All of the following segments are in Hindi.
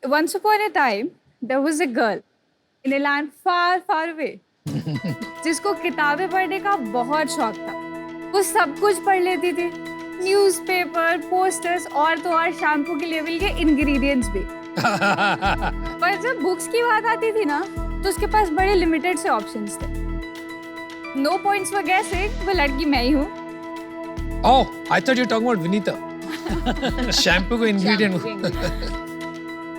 Once upon a time, there was a girl in a land far, far away, जिसको किताबें पढ़ने का बहुत शौक था। वो सब कुछ पढ़ लेती थी, न्यूज़पेपर, पोस्टर्स और तो और शैम्पू के लेवल के इंग्रेडिएंट्स भी। पर जब बुक्स की बात आती थी ना, तो उसके पास बड़े लिमिटेड से ऑप्शंस थे। नो पॉइंट्स फॉर गेसिंग, वो लड़की मैं ही हूँ। Oh, I thought you were talking about Vinita. Shampoo को इंग्रेडिएंट।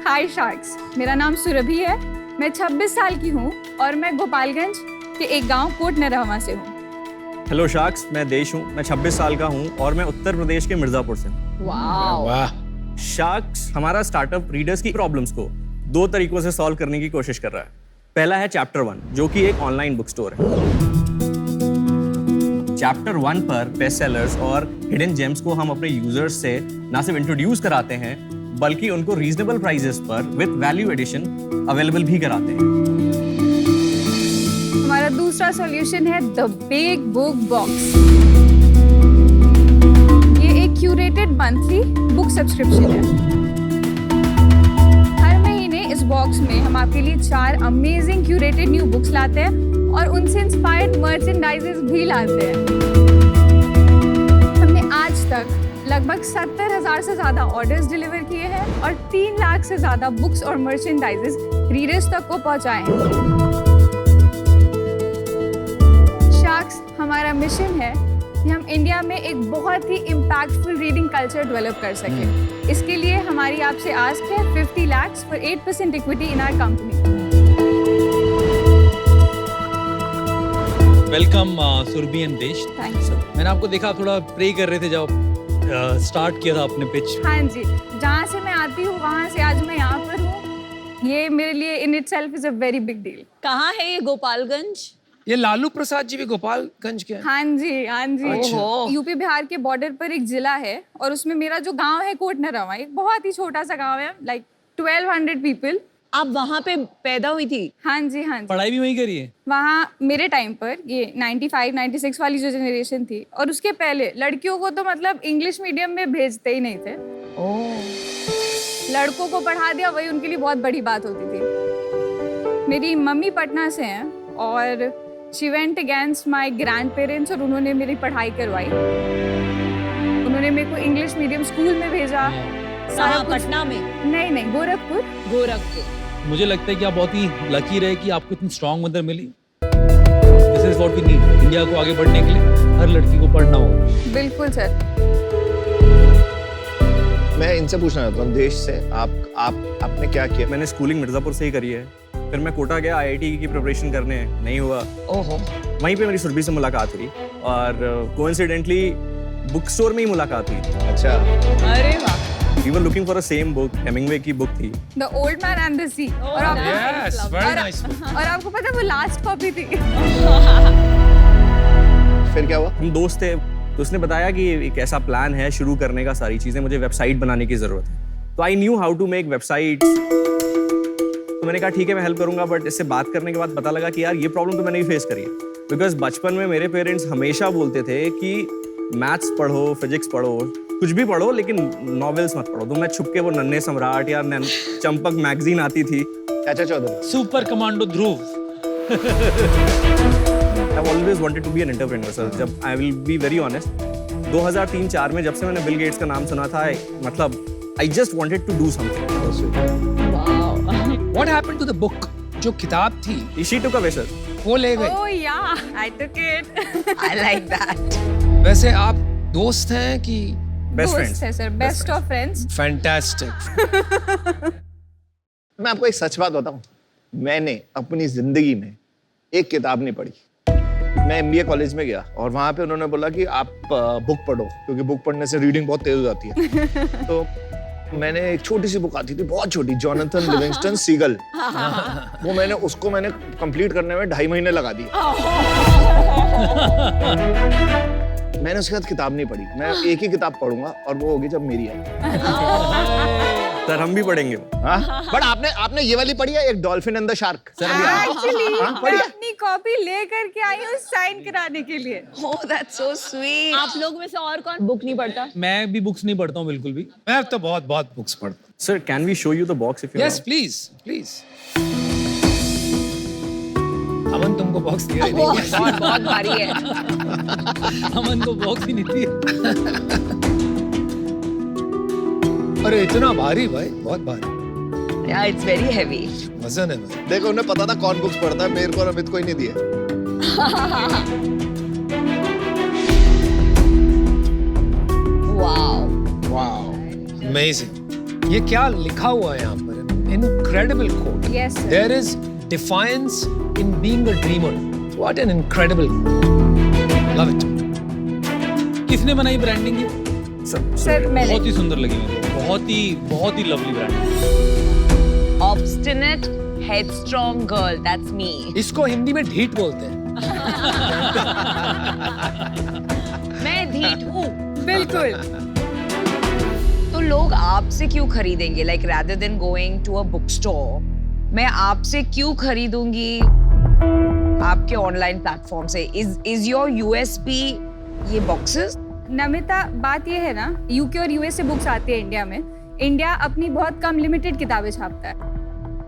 हाय शार्क्स, मेरा नाम सुरभि है। मैं 26 साल की हूँ और मैं गोपालगंज के एक गांव कोट नरहवा से हूँ। हेलो शार्क्स, मैं देश हूँ। मैं 26 साल का हूँ और मैं उत्तर प्रदेश के मिर्जापुर से हूँ। वाह। शार्क्स हमारा स्टार्टअप रीडर्स की प्रॉब्लम्स को 2 तरीकों से सॉल्व करने की कोशिश कर रहा है। पहला है चैप्टर 1, जो कि एक ऑनलाइन बुक स्टोर है। चैप्टर 1 पर बेस्ट सेलर्स और हिडन जेम्स को हम अपने यूजर्स से ना सिर्फ इंट्रोड्यूस कराते हैं, बल्कि उनको रीजनेबल प्राइसेस पर विद वैल्यू एडिशन अवेलेबल भी कराते हैं। हमारा दूसरा सॉल्यूशन है द बिग बुक बॉक्स। ये एक क्यूरेटेड मंथली बुक सब्सक्रिप्शन है। हर महीने इस बॉक्स में हम आपके लिए 4 अमेजिंग क्यूरेटेड न्यू बुक्स लाते हैं और उनसे इंस्पायर्ड मर्चेंडाइजेस भी लाते हैं। हमने आज तक लगभग 70,000 से ज्यादा ऑर्डर्स डिलीवर किए हैं और 3 लाख से ज्यादा बुक्स और मर्चेंडाइजेस रीडर्स तक को पहुंचाए हैं। शार्क्स, हमारा मिशन है कि हम इंडिया में एक बहुत ही इम्पैक्टफुल रीडिंग कल्चर डेवलप कर सकें। इसके लिए हमारी आपसे आस्क है 50 lakhs for 8% equity in our company. Welcome Surabhi and Desh. Thank you. मैंने आपको देखा थोड़ा प्रे कर रहे थे जब स्टार्ट किया था आपने पिच। हाँ जी, जहाँ से मैं आती हूँ वहाँ से आज मैं यहाँ पर हूँ। ये मेरे लिए in itself is a very big deal. कहाँ है ये गोपालगंज? ये लालू प्रसाद जी भी गोपालगंज के हैं। हाँ जी, हाँ जी। ओहो। यूपी बिहार के बॉर्डर पर एक जिला है और उसमें मेरा जो गांव है कोट नरहवा, एक बहुत ही छोटा सा गांव है, लाइक 1200 पीपल। आप वहाँ पे पैदा हुई थी? हाँ जी, हाँ जी। पढ़ाई भी वहीं करी है? वहाँ मेरे टाइम पर ये 95-96 वाली जो जनरेशन थी, और उसके पहले लड़कियों को तो मतलब इंग्लिश मीडियम में भेजते ही नहीं थे। लड़कों को पढ़ा दिया, वही उनके लिए बहुत बड़ी बात होती थी। मेरी मम्मी पटना से हैं और she went against my grand parents और उन्होंने मेरी पढ़ाई करवाई। उन्होंने मेरे को इंग्लिश मीडियम स्कूल में भेजा। कहाँ, पटना में? नहीं, गोरखपुर। गोरखपुर। मुझे लगता है कि आप बहुत ही लकी रहे कि आपको इतनी स्ट्रॉन्ग मदर मिली। This is what we need. India को आगे बढ़ने के लिए हर लड़की को पढ़ना होगा। बिल्कुल सर। मैं इनसे पूछना चाहता हूँ, देश से आपने क्या किया? मैंने स्कूलिंग मिर्जापुर से ही करी है। फिर मैं कोटा गया IIT की प्रिपरेशन करने, नहीं हुआ। ओहो। वहीं पे मेरी सुरभि से मुलाकात हुई और कोइंसिडेंटली बुक स्टोर में ही मुलाकात हुई। अच्छा। अरे वाह। We were looking for a same book, Hemingway की बुक थी। The old man and the sea. और Yes, very nice book. और आपको पता है वो लास्ट कॉपी थी। फिर क्या हुआ? हम दोस्त थे, तो उसने बताया कि एक ऐसा प्लान है शुरू करने का, सारी चीजें, मुझे वेबसाइट बनाने की जरूरत है। तो I knew how to make website. तो मैंने कहा ठीक है, मैं हेल्प करूंगा। बट इससे बात करने के बाद पता लगा कि यार ये प्रॉब्लम तो मैंने भी फेस करी है। बिकॉज बचपन में मेरे पेरेंट्स हमेशा बोलते थे कि मैथ्स पढ़ो, फिजिक्स पढ़ो, कुछ भी पढ़ो, लेकिन नॉवेल्स मत पढ़ो। तो मैं छुप के वो नन्हे सम्राट या चंपक मैगजीन आती थी। चाचा Chaudhary. Super commando Dhruv. I've always wanted to be an entrepreneur, sir. जब I will be very honest, 2003-4 में जब से मैंने बिल गेट्स का नाम सुना था, मतलब I just wanted to do something. What happened to the book? जो किताब थी, She took away, sir. वो ले गए। Oh yeah, I took it. I like that. वैसे आप दोस्त हैं कि Best दोस्त friends. है sir, best of friends. Fantastic. मैं आपको एक सच बात बताऊं, मैंने अपनी जिंदगी में एक किताब नहीं पढ़ी। मैं MBA कॉलेज में गया और वहां पे उन्होंने बोला कि आप बुक पढ़ो, क्योंकि बुक पढ़ने से रीडिंग बहुत तेज हो जाती है। तो मैंने एक छोटी सी बुक आती थी, बहुत छोटी, जॉनथन लिविंगस्टन सीगल। वो मैंने कंप्लीट करने में 2.5 महीने लगा दिए। मैंने उसके बाद किताब नहीं पढ़ी। मैं एक ही किताब पढ़ूंगा और वो होगी जब मेरी आई। सर हम भी पढ़ेंगे। हाँ बट आपने ये वाली पढ़ी है, एक dolphin and the shark? Actually हाँ, मैं बढ़िया। अपनी कॉपी ले करके आई हूँ साइन कराने के लिए। Oh, that's so sweet. आप लोग में से और कौन बुक नहीं पढ़ता? मैं भी बुक्स नहीं पढ़ता हूँ बिल्कुल भी। मैं तो बहुत बहुत बुक्स पढ़ता हूँ। Sir can we show you the box if you yes please please. Aman तुमको बॉक्स दिया ही नहीं। बहुत बहुत भारी है। अमन को बॉक्स ही नहीं दिया। अरे इतना भारी भाई, बहुत भारी। Yeah, it's very heavy. वजन है भाई। देखो उन्हें पता था कौन बुक्स पढ़ता है, मेरे को और अमित को ही नहीं दिया। Wow. Wow amazing. ये क्या लिखा हुआ है यहाँ पर? Incredible quote. Yes, sir. There is defiance in being a dreamer. What an incredible quote. Love it. किसने बनाई ब्रांडिंग ये? सर मैंने बहुत ही सुंदर लगी मेरे को, बहुत ही lovely branding. Obstinate, headstrong girl. That's me. इसको हिंदी में ढीठ बोलते हैं। मैं ढीठ हूँ। बिल्कुल। तो लोग आपसे क्यों खरीदेंगे? Like rather than going to a bookstore, मैं आपसे क्यों खरीदूंगी आपके ऑनलाइन प्लेटफॉर्म से? Is your USP ये boxes? नमिता बात ये है ना, यूके और यूएस से बुक्स आती है इंडिया में। इंडिया अपनी बहुत कम लिमिटेड किताबें छापता है,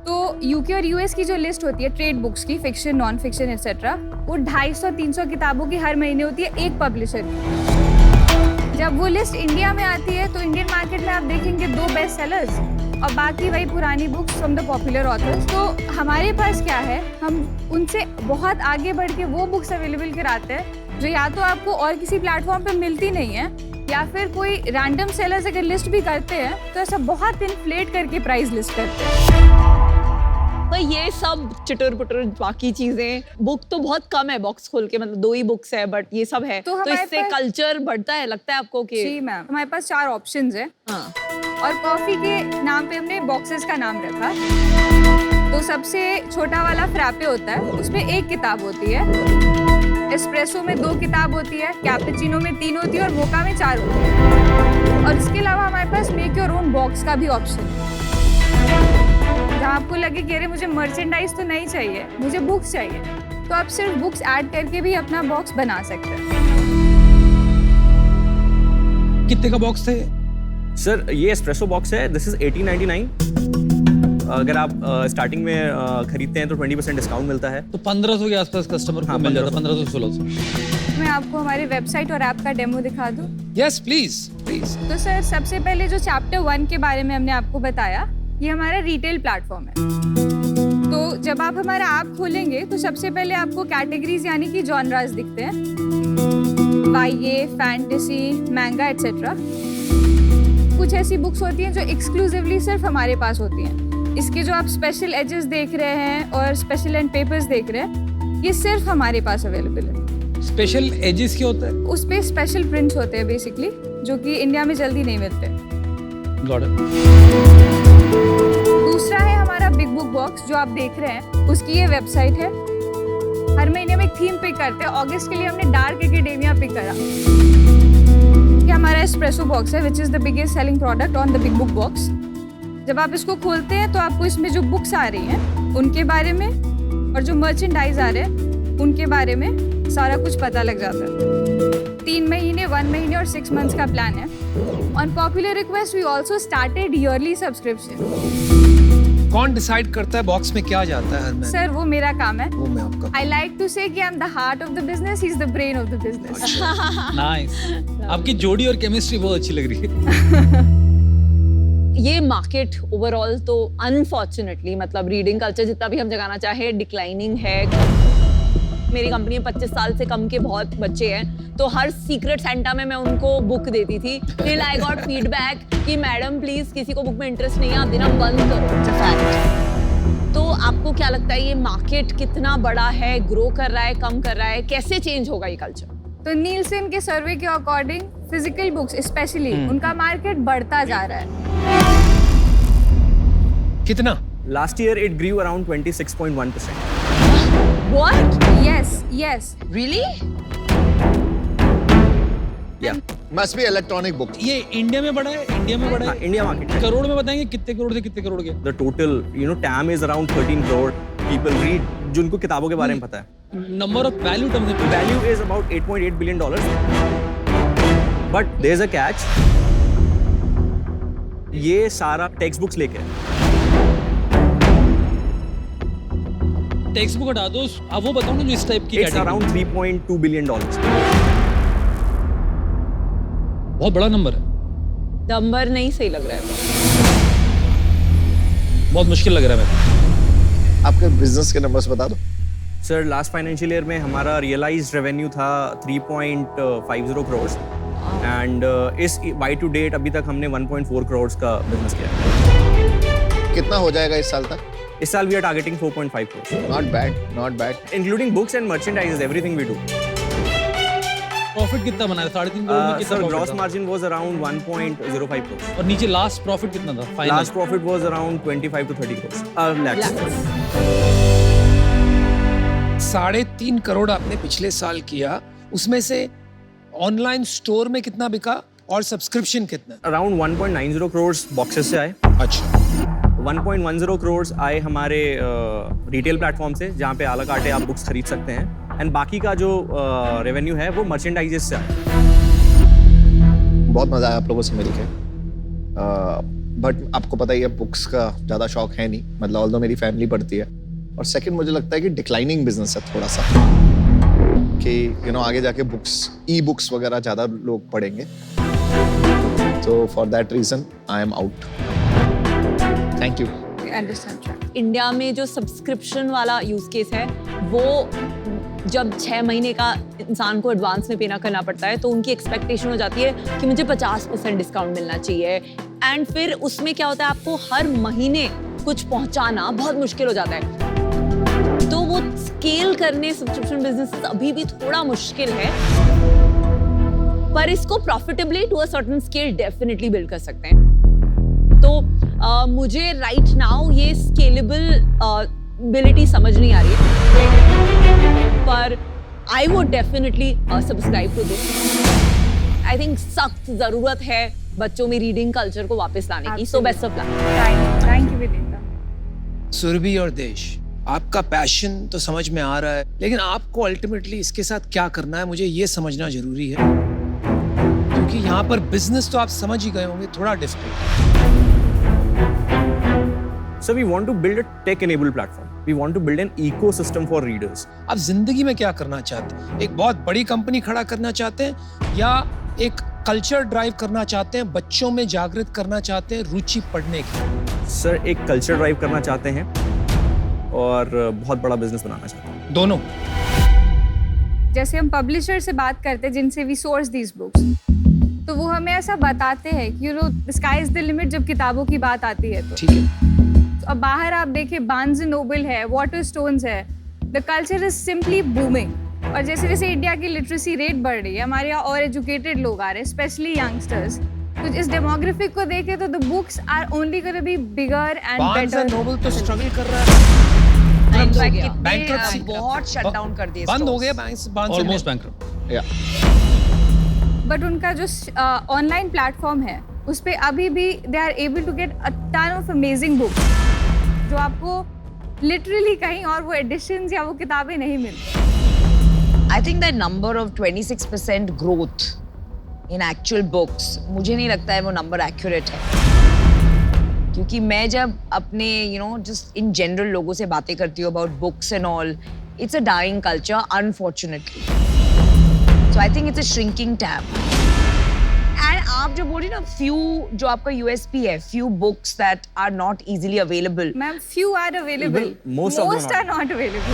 तो यूके और यूएस की जो लिस्ट होती है ट्रेड बुक्स की, फिक्शन, नॉन फिक्शन एक्सेट्रा, वो 250-300 किताबों की हर महीने होती है एक पब्लिशर की। जब वो लिस्ट इंडिया में आती है तो इंडियन मार्केट में आप देखेंगे 2 बेस्ट सेलर्स और बाकी वही पुरानी books from the popular authors. तो हमारे पास क्या है, हम उनसे बहुत आगे बढ़ के वो बुक्स अवेलेबल कराते हैं जो या तो आपको और किसी प्लेटफॉर्म पे मिलती नहीं है, या फिर कोई रैंडम सेलर्स अगर लिस्ट भी करते हैं तो ऐसा बहुत इन्फ्लेट करके प्राइस लिस्ट करते हैं। तो ये सब चिटर पुटर बाकी चीजें, बुक तो बहुत कम है बॉक्स खोल के, मतलब 2 ही बुक्स है, बट ये सब है तो तो हमारे इससे पास- कल्चर बढ़ता है, लगता है आपको कि? जी मैम, हमारे पास 4 ऑप्शंस हैं हाँ। और कॉफी के नाम पे हमने बॉक्सेस का नाम रखा। तो सबसे छोटा वाला फ्रैपे होता है, उसमें 1 किताब होती है। एस्प्रेसो में 2 किताब होती है, कैपेचिनो में 3 होती है और मोका में 4 होती है। और इसके अलावा हमारे पास मेक योर ओन बॉक्स का भी ऑप्शन है, जहाँ आपको लगे कि अरे मुझे मर्चेंडाइज तो नहीं चाहिए, मुझे बुक्स चाहिए, तो आप सिर्फ बुक्स ऐड करके भी अपना बॉक्स बना सकते हैं। कितने का बॉक्स थे? सर ये एस्प्रेसो बॉक्स है, दिस इज 1899। अगर आप स्टार्टिंग में खरीदते हैं तो 20% डिस्काउंट मिलता है। तो 1500 के आसपास कस्टमर को हाँ, मिल जाता, 1500 1600। मैं आपको हमारी वेबसाइट और ऐप का डेमो दिखा दूँ? Yes please please. तो सर सबसे पहले जो चैप्टर 1 के बारे में हमने आपको बताया, ये हमारा रिटेल प्लेटफॉर्म है। तो जब आप हमारा ऐप खोलेंगे तो सबसे पहले आपको कैटेगरीज यानी कि जॉनरास दिखते हैं, YA, फैंटेसी, मैंगा एक्सेट्रा। कुछ ऐसी बुक्स होती हैं जो एक्सक्लूसिवली सिर्फ हमारे पास होती हैं। इसके जो आप स्पेशल एजेस देख रहे हैं और स्पेशल एंड पेपर्स देख रहे हैं, ये सिर्फ हमारे पास अवेलेबल है। स्पेशल एजेस क्या होता है? उस पे स्पेशल प्रिंट्स होते हैं बेसिकली, जो कि इंडिया में जल्दी नहीं मिलते। Got it. दूसरा है हमारा बिग बुक बॉक्स जो आप देख रहे हैं, उसकी ये वेबसाइट है। हर महीने में एक थीम पिक करते हैं। अगस्त के लिए हमने डार्क एकेडेमिया पिक करा। ये हमारा एस्प्रेसो बॉक्स है which is the biggest selling product on the big book box. जब आप इसको खोलते हैं तो आपको इसमें जो बुक्स आ रही हैं उनके बारे में और जो मर्चेंडाइज आ रहे हैं उनके बारे में सारा कुछ पता लग जाता है। 3 महीने, 1 महीने और 6 मंथ्स का प्लान है। On popular request we also started yearly subscription. कौन डिसाइड करता है बॉक्स में क्या जाता है हर महीने? सर वो मेरा काम है। वो मैं आपका। I like to say कि I'm the heart of the business, he's the brain of the business. Nice. आपकी जोड़ी और केमिस्ट्री बहुत अच्छी लग रही है। ये मार्केट ओवरऑल तो अनफॉर्चुनेटली, मतलब रीडिंग कल्चर जितना भी हम जगाना चाहे, डिक्लाइनिंग है। मेरी कंपनी में 25 साल से कम के बहुत बच्चे हैं, तो हर सीक्रेट सेंटा में मैं उनको बुक देती थी। टिल आई गॉट फीडबैक कि मैडम प्लीज किसी को बुक में इंटरेस्ट नहीं है, आप देना बंद करो। फैक्ट। तो आपको क्या लगता है ये मार्केट कितना बड़ा है, ग्रो कर रहा है, कम कर रहा है, कैसे चेंज होगा ये कल्चर? तो नीलसन के सर्वे के अकॉर्डिंग फिजिकल बुक्स स्पेशली उनका मार्केट बढ़ता जा रहा है। कितना? Last year it grew around 26.1%। What? Yes, yes. Really? Yeah. Must be electronic book. ये इंडिया में बड़ा है, इंडिया में बड़ा हाँ, है। इंडिया मार्केट है। करोड़ में बताएंगे कितने करोड़ से कितने करोड़ के? The total, TAM is around 13 crore people read, जिनको किताबों के बारे में पता है। नंबर ऑफ वैल्यू टर्म्स में Value is about 8.8 billion dollars. But there's a catch. ये सारा टेक्स्ट बुक्स लेके है। टेक्स्ट बुक हटा दो, अब वो बताओ ना जो इस टाइप की It's category। around 3.2 billion dollars. बहुत बड़ा नंबर है, नंबर नहीं सही लग रहा है। बहुत मुश्किल लग रहा है मेरे आपके बिजनेस के नंबर्स बता दो। सर लास्ट फाइनेंशियल ईयर में हमारा रियलाइज्ड रेवेन्यू था 3.50 करोड़ एंड इस वाई टू डेट अभी तक हमने 1.4 करोड़ का बिजनेस किया है। कितना हो जाएगा इस साल तक? इस साल we are targeting 4.5 crore not bad, not bad. Including books and merchandise everything we do. Profit कितना बनाया? 3.5 करोड़ में कितना सर profit ग्रॉस था? Margin was around 1.05 crore. और नीचे लास्ट प्रॉफिट कितना था final? Last profit was around 25 to 30 crore lakhs. 3.5 crore आपने पिछले साल किया, उसमें से ऑनलाइन स्टोर में कितना बिका और सब्सक्रिप्शन कितना? अराउंड 1.90 करोड़ बॉक्सेस से आए। अच्छा, 1.10 करोड़ आए हमारे रिटेल प्लेटफॉर्म से, जहाँ पे आला काटे आप बुक्स खरीद सकते हैं, एंड बाकी का जो रेवेन्यू है वो मर्चेंडाइजेस से आए। बहुत मजा आया आप लोगों से मिलके। बट आपको पता ही है बुक्स का ज्यादा शौक है नहीं, मतलब ऑल्दो मेरी फैमिली पढ़ती है, और सेकंड मुझे लगता है कि डिक्लाइनिंग बिजनेस है थोड़ा सा, कि आगे जाके बुक्स ई बुक्स वगैरह ज्यादा लोग पढ़ेंगे, तो for that reason I am out. Thank you. Understand. India में जो सब्सक्रिप्शन वाला यूज केस है वो जब 6 महीने का इंसान को एडवांस में पेना करना पड़ता है तो उनकी एक्सपेक्टेशन हो जाती है कि मुझे 50% डिस्काउंट मिलना चाहिए, एंड फिर उसमें क्या होता है आपको हर महीने कुछ पहुंचाना बहुत मुश्किल हो जाता है। तो वो स्केल करने सब्सक्रिप्शन बिजनेस अभी भी थोड़ा मुश्किल है, पर इसको profitably to a certain scale definitely build कर सकते हैं। तो मुझे राइट नाउ ये स्केलेबिलिटी समझ नहीं आ रही है, पर I would definitely subscribe to this. I think सख्त जरूरत है बच्चों में रीडिंग कल्चर को वापस लाने की। So best of luck. Thank you Vineeta. Surabhi और देश, आपका पैशन तो समझ में आ रहा है, लेकिन आपको अल्टीमेटली इसके साथ क्या करना है मुझे ये समझना जरूरी है, क्योंकि यहाँ पर बिजनेस तो आप समझ ही गए होंगे, थोड़ा difficult. So we want to build a tech-enabled platform. We want to build an ecosystem for readers. आप जिंदगी में क्या करना चाहते हैं? एक बहुत बड़ी कंपनी खड़ा करना चाहते हैं या एक कल्चर ड्राइव करना चाहते हैं, बच्चों में जागृत करना चाहते हैं रुचि पढ़ने की? सर एक कल्चर ड्राइव करना चाहते हैं और बहुत बड़ा बिजनेस बनाना चाहते हैं। दोनों। जैसे हम पब्लिशर से बात करते हैं जिनसे वी सोर्स दीज बुक्स, तो वो हमें ऐसा बताते हैं कि the sky is the limit जब किताबों की बात आती है तो। ठीक है। अब बाहर आप देखिए बार्न्स एंड नोबल है, वाटरस्टोन्स है, the culture is simply booming. और जैसे जैसे इंडिया की लिटरेसी रेट बढ़ रही है, हमारे यहाँ और एजुकेटेड लोग आ रहे हैं, स्पेशली यंगस्टर्स, तो इस डेमोग्राफिक को देखें तो the books are only gonna be bigger and Barnes and better. Noble तो स्ट्रगल कर रहा है, कितने बहुत शट डाउन कर दिए, बंद हो गए बार्न्स एंड ऑलमोस्ट बैंकरप्ट। या बट उनका जो ऑनलाइन प्लेटफॉर्म है उस पे अभी भी they are able to get a ton of amazing books जो आपको लिटरली कहीं और वो एडिशंस या वो किताबें नहीं मिलती। I think that number of 26% growth in actual books, मुझे नहीं लगता है वो नंबर एक्यूरेट है, क्योंकि मैं जब अपने just in general लोगों से बातें करती हूँ about books and all, it's a dying culture unfortunately. So I think it's a shrinking tab. And आप जो बोल रही ना few जो आपका USP है, few books that are not easily available. Ma'am few are available, Even most of them are not available.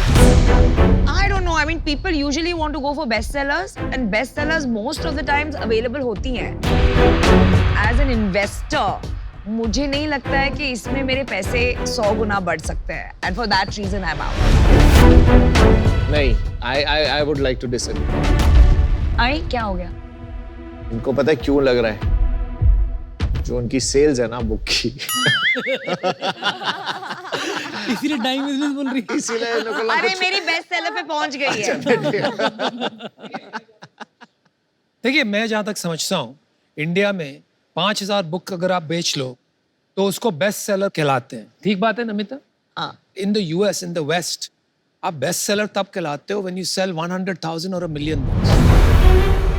I don't know. I mean, people usually want to go for bestsellers, and bestsellers most of the times available होती हैं. As an investor, मुझे नहीं लगता है कि इसमें मेरे पैसे 100 गुना बढ़ सकते हैं. And for that reason, I'm out. नहीं, I would like to disagree. आई क्या हो गया? इनको पता है क्यों लग रहा है? जो उनकी सेल्स है ना बुक की, इसीलिए टाइम बिजनेस बोल रही है। इसीलिए इन लोगों को अरे मेरी बेस्ट सेलर पे पहुंच गई है. देखिए मैं जहाँ तक समझता हूँ इंडिया में 5000 बुक अगर आप बेच लो तो उसको बेस्ट सेलर कहलाते हैं। ठीक बात है नमिता? हाँ in the US, in the west, आप बेस्ट सेलर तब कहलाते हो व्हेन यू सेल 100,000 और 1,000,000 बुक्स।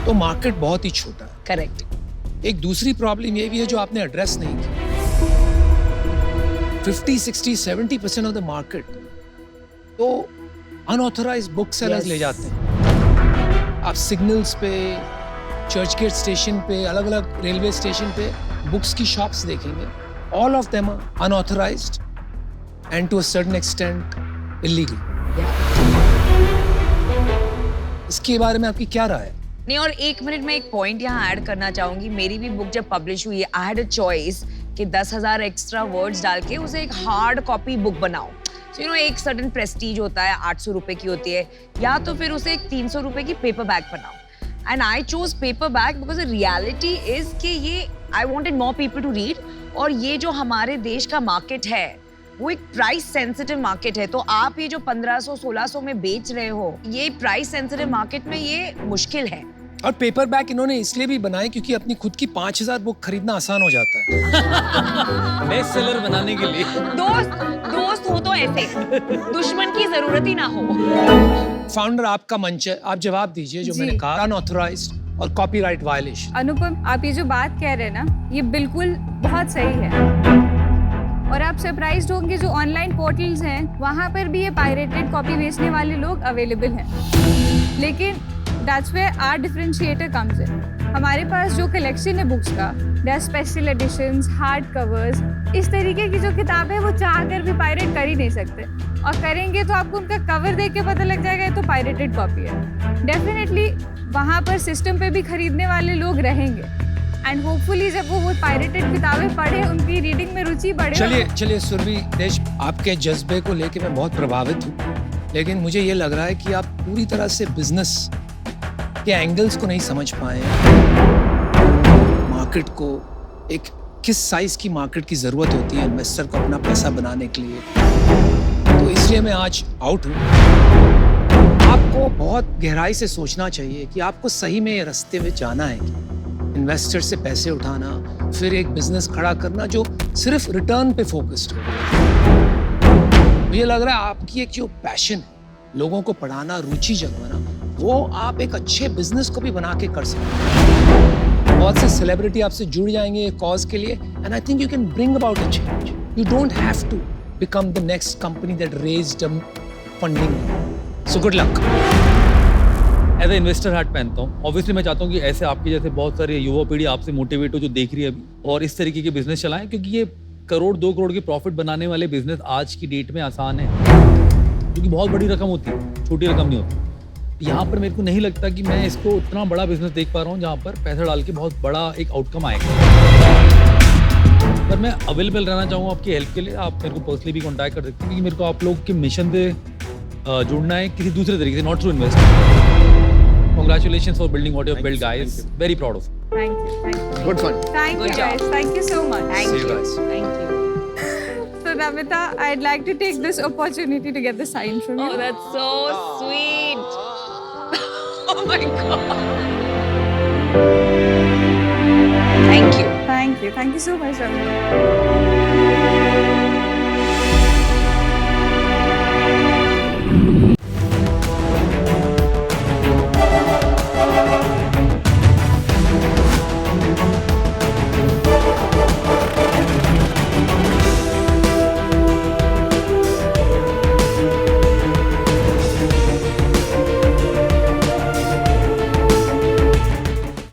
तो मार्केट बहुत ही छोटा है। करेक्ट। एक दूसरी प्रॉब्लम ये भी है जो आपने एड्रेस नहीं की। 50, 60, 70% ऑफ द मार्केट तो अनऑथराइज्ड बुक सेलर्स Yes. ले जाते हैं। आप सिग्नल्स पे, चर्च गेट स्टेशन पे, अलग अलग रेलवे स्टेशन पे बुक्स की शॉप्स देखेंगे। All of them are unauthorised and to a certain extent illegal. इसके बारे में आपकी क्या राय है? नहीं, और 1 मिनट में एक पॉइंट यहाँ ऐड करना चाहूंगी। मेरी भी बुक जब पब्लिश हुई, आई हैड अ चॉइस कि 10,000 एक्स्ट्रा वर्ड्स डाल के उसे एक हार्ड कॉपी बुक बनाओ। सो यू नो एक सर्टेन प्रेस्टीज होता है, 800 रुपए की होती है, या तो फिर उसे एक 300 रुपए की पेपर बैग बनाओ। And I chose paper bag because reality is कि ये I wanted more people to read, और ये जो हमारे देश का मार्केट है वो एक प्राइस सेंसिटिव मार्केट है। तो आप ये जो 1500 1600 में बेच रहे हो, ये प्राइस सेंसिटिव मार्केट में ये मुश्किल है। और पेपर बैग इन्होंने इसलिए भी बनाए क्योंकि अपनी खुद की 5000 बुक खरीदना आसान हो जाता है। बेस्ट सेलर बनाने के लिए। दोस्त हो तो ऐसे, दुश्मन की जरूरत ही ना हो। फाउंडर आपका मंच है, आप जवाब दीजिए जो जी। मैंने कहा अनऑथराइज्ड और कॉपीराइट वायलेशन। अनुपम, आप ये जो बात कह रहे हैं ना, ये बिल्कुल बहुत सही है। और आप सरप्राइज्ड होंगे, जो ऑनलाइन पोर्टल्स हैं वहाँ पर भी ये पायरेटेड कॉपी बेचने वाले लोग अवेलेबल हैं। लेकिन that's where our differentiator comes in. हमारे पास जो कलेक्शन है बुक्स का, there are special editions, hard covers, इस तरीके की जो किताब है वो चाह कर भी पायरेट कर ही नहीं सकते। और करेंगे तो आपको उनका कवर देख के पता लग जाएगा ये तो पायरेटेड कॉपी है। डेफिनेटली वहाँ पर सिस्टम पे भी खरीदने वाले लोग रहेंगे, एंड होपफुली जब वो पायरेटेड किताबें पढ़े, उनकी रीडिंग में रुचि बढ़े। चलिए सुरभि देश, आपके जज्बे को लेके मैं बहुत प्रभावित हूँ, लेकिन मुझे ये लग रहा है कि आप पूरी तरह से बिजनेस के एंगल्स को नहीं समझ पाए। मार्केट को एक किस साइज की मार्केट की जरूरत होती है इन्वेस्टर को अपना पैसा बनाने के लिए, तो इसलिए मैं आज आउट हूँ। आपको बहुत गहराई से सोचना चाहिए कि आपको सही में ये रास्ते में जाना है कि इन्वेस्टर से पैसे उठाना, फिर एक बिजनेस खड़ा करना जो सिर्फ रिटर्न पे फोकस्ड हो। मुझे लग रहा है आपकी एक जो पैशन है, लोगों को पढ़ाना, रुचि जगवाना, वो आप एक अच्छे बिजनेस को भी बना के कर सकते हैं। बहुत से सेलिब्रिटी आपसे जुड़ जाएंगे एक कॉज के लिए, and I think you can bring about a change. You don't have to become the next company that raised funding. So good luck. As a investor hat पहनता हूँ। ऑब्वियसली मैं चाहता हूँ कि ऐसे आपके जैसे बहुत सारे युवा पीढ़ी आपसे मोटिवेट हो जो देख रही है अभी, और इस तरीके के बिजनेस चलाएं, क्योंकि ये 1 करोड़ 2 करोड़ के प्रॉफिट बनाने वाले बिजनेस आज की डेट में आसान है, क्योंकि बहुत बड़ी रकम होती है, छोटी रकम नहीं होती। यहाँ पर मेरे को नहीं लगता कि मैं इसको उतना बड़ा बिजनेस देख पा रहा हूँ जहाँ पर पैसा डाल के बहुत बड़ा एक आउटकम आएगा। पर मैं अवेलेबल रहना चाहूँगा आपकी हेल्प के लिए। आप मेरे को पर्सनली भी कॉन्टैक्ट कर सकते हैं, क्योंकि मेरे को आप लोग के मिशन से जुड़ना है किसी दूसरे तरीके से, not through investment. Congratulations for building what you have built, guys. Very proud of you. Thank you. Good fun. Thank you Good job. guys. Thank you so much. Thank See you you. guys. Thank you. So Namita, I'd like to take this opportunity to get the sign from you. Oh, that's so sweet. Oh my God. Thank you. Thank you. Thank you so much, Namita.